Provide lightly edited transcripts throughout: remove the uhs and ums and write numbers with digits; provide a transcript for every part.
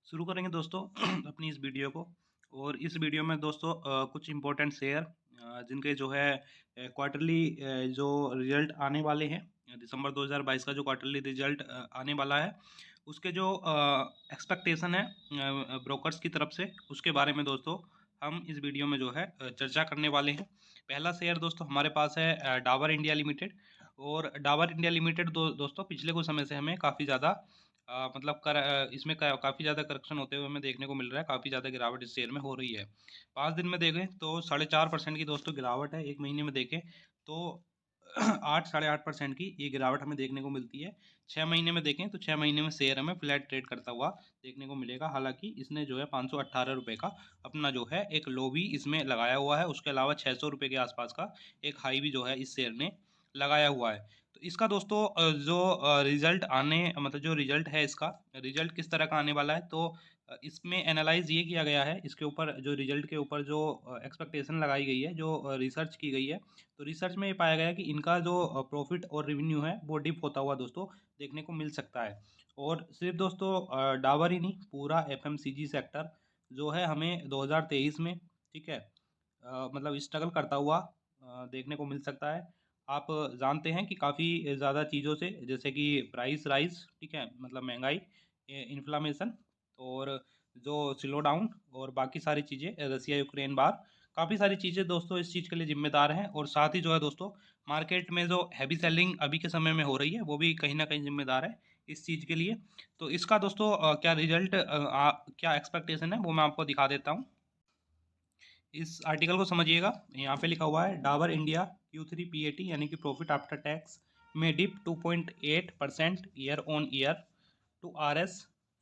शुरू करेंगे दोस्तों अपनी इस वीडियो को। और इस वीडियो में दोस्तों कुछ इम्पोर्टेंट शेयर जिनके जो है क्वार्टरली जो रिजल्ट आने वाले हैं, दिसंबर 2022 का जो क्वार्टरली रिजल्ट आने वाला है, उसके जो एक्सपेक्टेशन है ब्रोकर्स की तरफ से, उसके बारे में दोस्तों हम इस वीडियो में जो है चर्चा करने वाले हैं। पहला शेयर दोस्तों हमारे पास है डाबर इंडिया लिमिटेड। और डाबर इंडिया लिमिटेड दोस्तों पिछले कुछ समय से हमें काफ़ी ज़्यादा मतलब इसमें काफ़ी ज़्यादा करेक्शन होते हुए हमें देखने को मिल रहा है। काफ़ी ज़्यादा गिरावट इस शेयर में हो रही है। 5 दिन में देखें तो 4.5% की दोस्तों गिरावट है। 1 महीने में देखें तो 8 साढ़े 8% की ये गिरावट हमें देखने को मिलती है। 6 महीने में देखें तो 6 महीने में शेयर हमें फ्लैट ट्रेड करता हुआ देखने को मिलेगा। हालांकि इसने जो है 518 रुपये का अपना जो है एक लो भी इसमें लगाया हुआ है। उसके अलावा 600 रुपये के आसपास का एक हाई भी जो है इस शेयर ने लगाया हुआ है। तो इसका दोस्तों जो रिजल्ट आने मतलब जो रिजल्ट है, इसका रिजल्ट किस तरह का आने वाला है, तो इसमें एनालाइज ये किया गया है, इसके ऊपर जो रिजल्ट के ऊपर जो एक्सपेक्टेशन लगाई गई है, जो रिसर्च की गई है, तो रिसर्च में ये पाया गया है कि इनका जो प्रॉफिट और रेवेन्यू है वो डिप होता हुआ दोस्तों देखने को मिल सकता है। और सिर्फ दोस्तों डाबर ही नहीं, पूरा एफएमसीजी सेक्टर जो है हमें 2023 में, ठीक है, मतलब स्ट्रगल करता हुआ देखने को मिल सकता है। आप जानते हैं कि काफ़ी ज़्यादा चीज़ों से, जैसे कि प्राइस राइज, ठीक है, मतलब महंगाई, इन्फ्लामेशन, और जो स्लो डाउन और बाकी सारी चीज़ें, रसिया यूक्रेन वार, काफ़ी सारी चीज़ें दोस्तों इस चीज़ के लिए जिम्मेदार हैं। और साथ ही जो है दोस्तों मार्केट में जो हैवी सेलिंग अभी के समय में हो रही है वो भी कहीं ना कहीं जिम्मेदार है इस चीज़ के लिए। तो इसका दोस्तों क्या रिजल्ट, क्या एक्सपेक्टेशन है, वो मैं आपको दिखा देता हूँ। इस आर्टिकल को समझिएगा। यहाँ पे लिखा हुआ है डाबर इंडिया Q3 PAT यानी कि प्रॉफिट आफ्टर टैक्स में dip 2.8% year on year to RS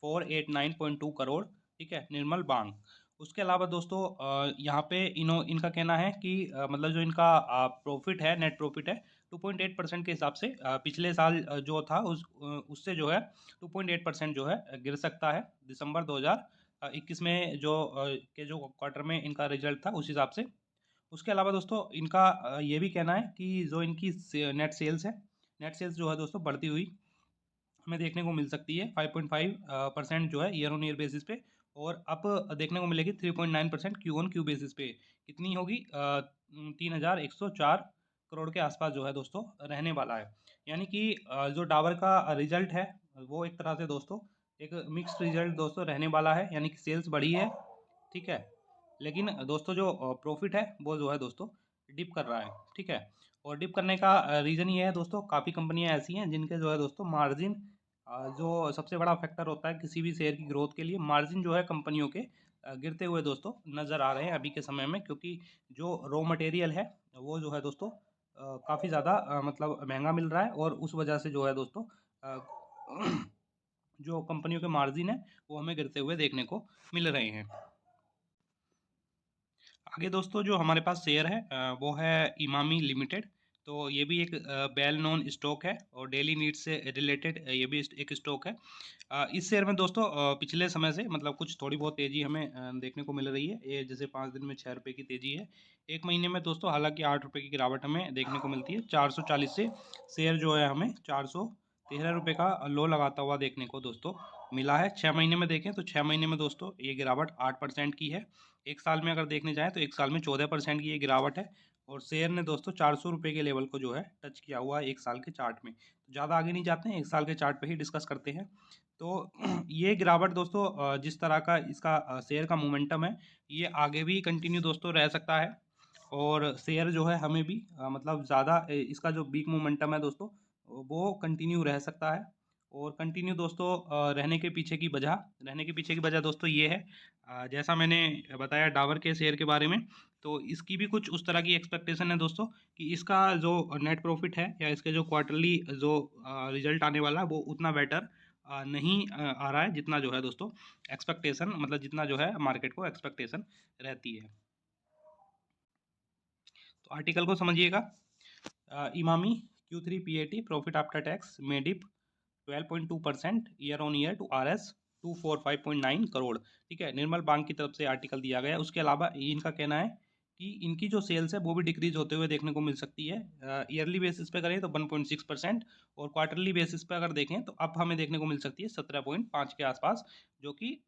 489.2 crore, ठीक है, निर्मल बांग। उसके अलावा दोस्तों यहाँ पे इनका कहना है कि मतलब जो इनका प्रॉफिट है, नेट प्रॉफिट है, 2.8% के हिसाब से पिछले साल जो था उससे जो है 2.8% जो है गिर सकता है दिसंबर 2021 में जो के जो क्वार्टर में इनका रिजल्ट था उस हिसाब से। उसके अलावा दोस्तों इनका ये भी कहना है कि जो इनकी नेट सेल्स है, नेट सेल्स जो है दोस्तों बढ़ती हुई हमें देखने को मिल सकती है 5.5% जो है ईयर ऑन ईयर बेसिस पे। और अब देखने को मिलेगी 3.9% क्यू ऑन क्यू बेसिस पे। कितनी होगी? 3,104 करोड़ के आसपास जो है दोस्तों रहने वाला है। यानी कि जो डाबर का रिजल्ट है वो एक तरह से दोस्तों एक मिक्स्ड रिजल्ट दोस्तों रहने वाला है। यानी कि सेल्स बढ़ी है, ठीक है, लेकिन दोस्तों जो प्रॉफिट है वो जो है दोस्तों डिप कर रहा है, ठीक है। और डिप करने का रीज़न ये है दोस्तों, काफ़ी कंपनियां ऐसी हैं जिनके जो है दोस्तों मार्जिन, जो सबसे बड़ा फैक्टर होता है किसी भी शेयर की ग्रोथ के लिए, मार्जिन जो है कंपनियों के गिरते हुए दोस्तों नज़र आ रहे हैं अभी के समय में। क्योंकि जो रॉ मटेरियल है वो जो है दोस्तों काफ़ी ज़्यादा मतलब महंगा मिल रहा है। और उस वजह से जो है दोस्तों अ, जो कंपनियों के मार्जिन है वो हमें गिरते हुए देखने को मिल रहे हैं। आगे दोस्तों जो हमारे पास शेयर है वो है इमामी लिमिटेड। तो ये भी एक वेल नोन स्टॉक है और डेली नीड्स से रिलेटेड ये भी एक स्टॉक है। इस शेयर में दोस्तों पिछले समय से मतलब कुछ थोड़ी बहुत तेज़ी हमें देखने को मिल रही है। ये जैसे 5 दिन में 6 रुपये की तेज़ी है। 1 महीने में दोस्तों हालांकि 8 रुपये की गिरावट हमें देखने को मिलती है। 440 से शेयर जो है हमें 413 रुपये का लो लगाता हुआ देखने को दोस्तों मिला है। 6 महीने में देखें तो 6 महीने में दोस्तों ये गिरावट 8% की है। एक साल में अगर देखने जाएँ तो एक साल में 14% की ये गिरावट है। और शेयर ने दोस्तों 400 रुपये के लेवल को जो है टच किया हुआ है एक साल के चार्ट में। तो ज़्यादा आगे नहीं जाते हैं, एक साल के चार्ट पे ही डिस्कस करते हैं। तो ये गिरावट दोस्तों जिस तरह का इसका शेयर का मोमेंटम है, ये आगे भी कंटिन्यू दोस्तों रह सकता है। और शेयर जो है हमें भी मतलब ज़्यादा इसका जो वीक मोमेंटम है दोस्तों वो कंटिन्यू रह सकता है। और कंटिन्यू दोस्तों रहने के पीछे की वजह दोस्तों ये है, जैसा मैंने बताया डाबर के शेयर के बारे में, तो इसकी भी कुछ उस तरह की एक्सपेक्टेशन है दोस्तों कि इसका जो नेट प्रॉफिट है या इसके जो क्वार्टरली जो रिजल्ट आने वाला है वो उतना बेटर नहीं आ रहा है जितना जो है दोस्तों एक्सपेक्टेशन, मतलब जितना जो है मार्केट को एक्सपेक्टेशन रहती है। तो आर्टिकल को समझिएगा। Emami Q3 PAT profit after tax में dip 12.2% year on year to RS 245.9 crore, ठीक है, निर्मल बांग की तरफ से आर्टिकल दिया गया है। उसके अलावा इनका कहना है कि इनकी जो सेल्स है वो भी डिक्रीज होते हुए देखने को मिल सकती है। ईयरली बेसिस पे करें तो 1.6% और क्वार्टरली बेसिस पे अगर देखें तो अब हमें देखने को मिल सकती है 17.5 के आसपास, जो कि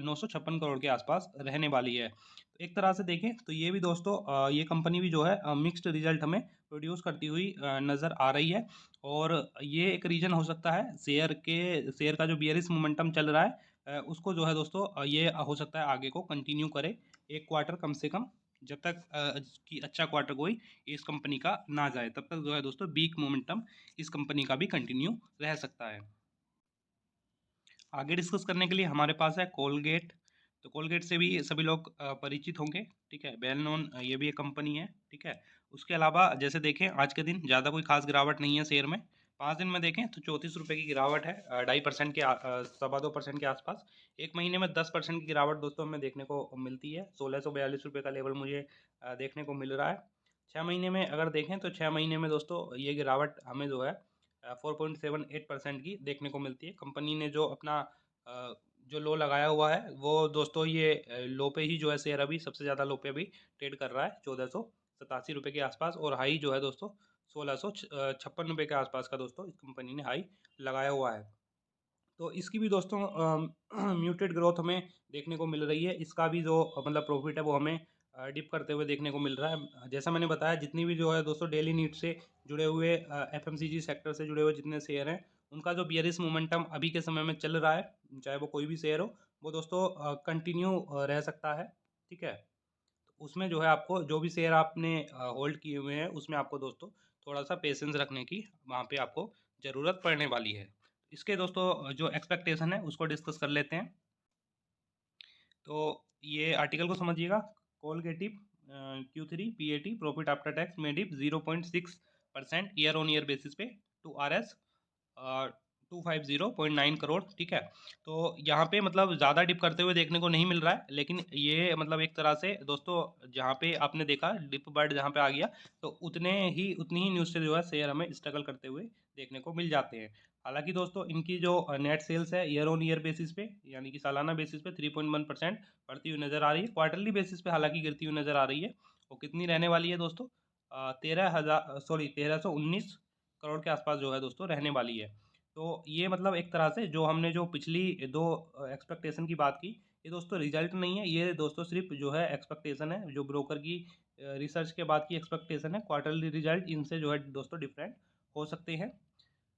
956 करोड़ के आसपास रहने वाली है। तो एक तरह से देखें तो ये भी दोस्तों ये कंपनी भी जो है मिक्स्ड रिजल्ट हमें प्रोड्यूस करती हुई नज़र आ रही है। और ये एक रीज़न हो सकता है शेयर का जो बियरिश मोमेंटम चल रहा है उसको जो है दोस्तों ये हो सकता है आगे को कंटिन्यू करे एक क्वार्टर कम से कम, जब तक कि अच्छा क्वार्टर कोई इस कंपनी का ना जाए तब तक जो है दोस्तों वीक मोमेंटम इस कंपनी का भी कंटिन्यू रह सकता है। आगे डिस्कस करने के लिए हमारे पास है कोलगेट। तो कोलगेट से भी सभी लोग परिचित होंगे, ठीक है, वेल नोन ये भी एक कंपनी है, ठीक है। उसके अलावा जैसे देखें आज के दिन ज़्यादा कोई खास गिरावट नहीं है शेयर में। 5 दिन में देखें तो 34 रुपये की गिरावट है, 2.5% के 2.25% के आसपास। एक महीने में 10% की गिरावट दोस्तों हमें देखने को मिलती है। 1642 रुपये का लेवल मुझे देखने को मिल रहा है। 6 महीने में अगर देखें तो 6 महीने में दोस्तों ये गिरावट हमें जो है 4.78% की देखने को मिलती है। कंपनी ने जो अपना जो लो लगाया हुआ है वो दोस्तों ये लो पे ही जो है शेयर अभी सबसे ज़्यादा लो पे अभी ट्रेड कर रहा है 1487 रुपये के आसपास। और हाई जो है दोस्तों 1656 रुपये के आसपास का दोस्तों इस कंपनी ने हाई लगाया हुआ है। तो इसकी भी दोस्तों म्यूटेड ग्रोथ हमें देखने को मिल रही है। इसका भी जो मतलब प्रॉफिट है वो हमें डिप करते हुए देखने को मिल रहा है। जैसा मैंने बताया जितनी भी जो है दोस्तों डेली नीड से जुड़े हुए एफएमसीजी सेक्टर से जुड़े हुए जितने शेयर हैं उनका जो बियरिश मोमेंटम अभी के समय में चल रहा है, चाहे वो कोई भी शेयर हो, वो दोस्तों कंटिन्यू रह सकता है, ठीक है। तो उसमें जो है आपको जो भी शेयर आपने होल्ड किए हुए हैं उसमें आपको दोस्तों थोड़ा सा पेशेंस रखने की वहाँ पे आपको ज़रूरत पड़ने वाली है। इसके दोस्तों जो एक्सपेक्टेशन है उसको डिस्कस कर लेते हैं। तो ये आर्टिकल को समझिएगा। Colgate Q3 PAT profit after tax में dip 0.6% year on year basis पे टू RS 250.9 करोड़, ठीक है। तो यहाँ पे मतलब ज़्यादा डिप करते हुए देखने को नहीं मिल रहा है, लेकिन ये मतलब एक तरह से दोस्तों जहाँ पे आपने देखा डिप बर्ड जहाँ पे आ गया तो उतनी ही न्यूज़ से जो है शेयर हमें स्ट्रगल करते हुए देखने को मिल जाते हैं। हालांकि दोस्तों इनकी जो नेट सेल्स है ईयर ऑन ईयर बेसिस पे यानी कि सालाना बेसिस पे 3.1% बढ़ती हुई नज़र आ रही है। क्वार्टरली बेसिस पे हालांकि गिरती हुई नज़र आ रही है। वो कितनी रहने वाली है दोस्तों? 1319 करोड़ के आसपास जो है दोस्तों रहने वाली है। तो ये मतलब एक तरह से जो हमने जो पिछली दो एक्सपेक्टेशन की बात की, ये दोस्तों रिजल्ट नहीं है, ये दोस्तों सिर्फ जो है एक्सपेक्टेशन है, जो ब्रोकर की रिसर्च के बाद की एक्सपेक्टेशन है। क्वार्टरली रिजल्ट इनसे जो है दोस्तों डिफरेंट हो सकते हैं।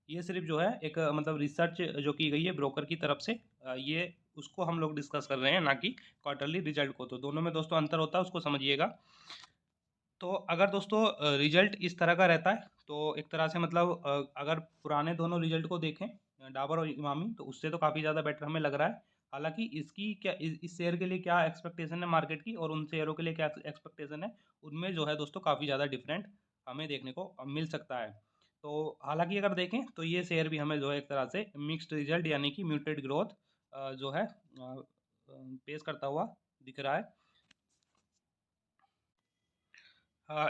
ये सिर्फ जो है एक मतलब रिसर्च जो की गई है ब्रोकर की तरफ से, ये उसको हम लोग डिस्कस कर रहे हैं, ना कि क्वार्टरली रिजल्ट को। तो दोनों में दोस्तों अंतर होता है, उसको समझिएगा। तो अगर दोस्तों रिजल्ट इस तरह का रहता है तो एक तरह से मतलब अगर पुराने दोनों रिजल्ट को देखें डाबर और इमामी, तो उससे तो काफ़ी ज़्यादा बेटर हमें लग रहा है। हालांकि इसकी क्या इस शेयर के लिए क्या एक्सपेक्टेशन है मार्केट की और उन शेयरों के लिए क्या एक्सपेक्टेशन है, उनमें जो है दोस्तों काफ़ी ज़्यादा डिफरेंट हमें देखने को मिल सकता है। तो हालांकि अगर देखें तो ये शेयर भी हमें जो है एक तरह से मिक्स्ड रिजल्ट यानी कि म्यूटेड ग्रोथ जो है पेश करता हुआ दिख रहा है।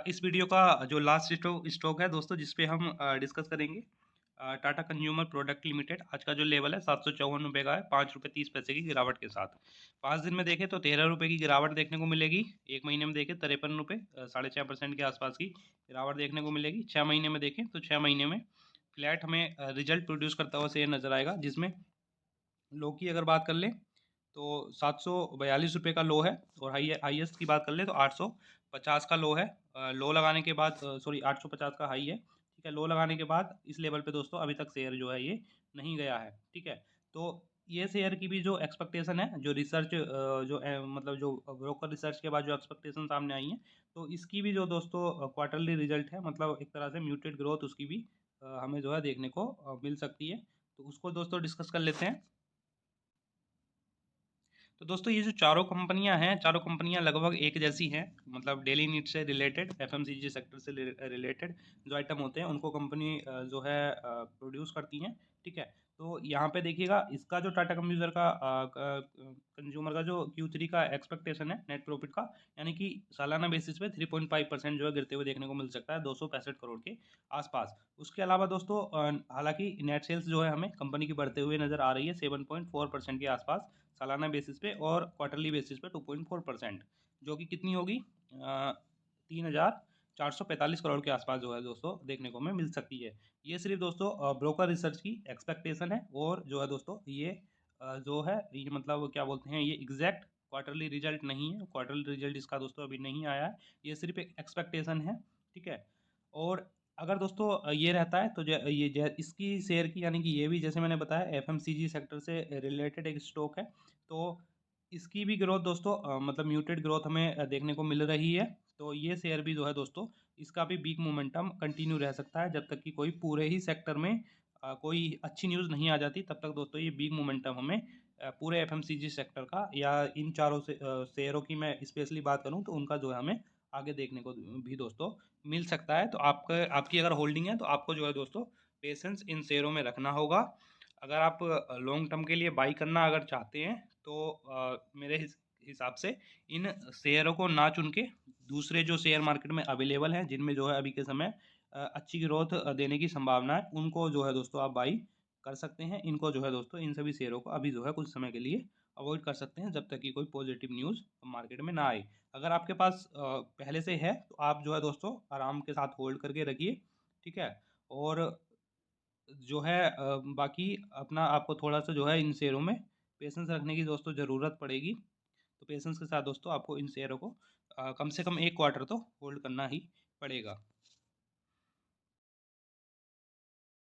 इस वीडियो का जो लास्ट स्टॉक है दोस्तों जिस पे हम डिस्कस करेंगे, टाटा कंज्यूमर प्रोडक्ट लिमिटेड। आज का जो लेवल है 754 रुपये का है, 5 रुपये 30 पैसे की गिरावट के साथ। 5 दिन में देखें तो 13 रुपये की गिरावट देखने को मिलेगी। एक महीने में देखें 53 रुपये 6.5% के आसपास की गिरावट देखने को मिलेगी। 6 महीने में देखें तो 6 महीने में फ्लैट हमें रिजल्ट प्रोड्यूस करता हुआ शेयर नज़र आएगा, जिसमें लो की अगर बात कर लें तो 742 रुपये का लो है, और हाईएस्ट की बात कर ले तो 850 का लो है। लो लगाने के बाद 850 का हाई है, ठीक है। लो लगाने के बाद इस लेवल पे दोस्तों अभी तक शेयर जो है ये नहीं गया है, ठीक है। तो ये शेयर की भी जो एक्सपेक्टेशन है, जो रिसर्च मतलब जो ब्रोकर रिसर्च के बाद जो एक्सपेक्टेशन सामने आई है, तो इसकी भी जो दोस्तों क्वार्टरली रिजल्ट है मतलब एक तरह से म्यूटेड ग्रोथ उसकी भी हमें जो है देखने को मिल सकती है। तो उसको दोस्तों डिस्कस कर लेते हैं। तो दोस्तों ये जो चारों कंपनियां हैं, चारों कंपनियां लगभग एक जैसी हैं, मतलब डेली नीड से रिलेटेड, एफएमसीजी सेक्टर से रिलेटेड जो आइटम होते हैं उनको कंपनी जो है प्रोड्यूस करती हैं, ठीक है। तो यहाँ पे देखिएगा इसका जो टाटा कंज्यूमर का जो Q3 का एक्सपेक्टेशन है नेट प्रॉफिट का, यानी कि सालाना बेसिस पे 3.5% जो है गिरते हुए देखने को मिल सकता है 265 करोड़ के आसपास। उसके अलावा दोस्तों हालांकि नेट सेल्स जो है हमें कंपनी की बढ़ते हुए नज़र आ रही है 7.4% के आसपास सालाना बेसिस पे, और क्वार्टरली बेसिस पे 2.4%, जो कि कितनी होगी 3,445 करोड़ के आसपास जो है दोस्तों देखने को हमें मिल सकती है। ये सिर्फ दोस्तों ब्रोकर रिसर्च की एक्सपेक्टेशन है, और जो है दोस्तों ये जो है ये मतलब क्या बोलते हैं, ये एग्जैक्ट क्वार्टरली रिजल्ट नहीं है। क्वार्टरली रिजल्ट इसका दोस्तों अभी नहीं आया है, ये सिर्फ एक एक्सपेक्टेशन है, ठीक है। और अगर दोस्तों ये रहता है तो इसकी शेयर की, यानी कि ये भी जैसे मैंने बताया एफएमसीजी सेक्टर से रिलेटेड एक स्टॉक है, तो इसकी भी ग्रोथ दोस्तों मतलब म्यूटेड ग्रोथ हमें देखने को मिल रही है। तो ये शेयर भी जो है दोस्तों, इसका भी वीक मोमेंटम कंटिन्यू रह सकता है, जब तक कि कोई पूरे ही सेक्टर में कोई अच्छी न्यूज़ नहीं आ जाती, तब तक दोस्तों ये वीक मोमेंटम हमें पूरे एफएमसीजी सेक्टर का या इन चारों से शेयरों की मैं स्पेशली बात करूं तो उनका जो है हमें आगे देखने को भी दोस्तों मिल सकता है। तो आपकी अगर होल्डिंग है तो आपको जो है दोस्तों पेशेंस इन शेयरों में रखना होगा। अगर आप लॉन्ग टर्म के लिए बाई करना अगर चाहते हैं तो मेरे हिसाब से इन शेयरों को ना चुन के दूसरे जो शेयर मार्केट में अवेलेबल हैं, जिनमें जो है अभी के समय अच्छी ग्रोथ देने की संभावना है, उनको जो है दोस्तों आप बाई कर सकते हैं। इनको जो है दोस्तों इन सभी शेयरों को अभी जो है कुछ समय के लिए अवॉइड कर सकते हैं, जब तक कि कोई पॉजिटिव न्यूज़ मार्केट में ना आए। अगर आपके पास पहले से है तो आप जो है दोस्तों आराम के साथ होल्ड करके रखिए, ठीक है। और जो है बाकी अपना आपको थोड़ा सा जो है इन शेयरों में पेशेंस रखने की दोस्तों ज़रूरत पड़ेगी। तो पेशेंस के साथ दोस्तों आपको इन शेयरों को कम से कम 1 क्वार्टर तो होल्ड करना ही पड़ेगा।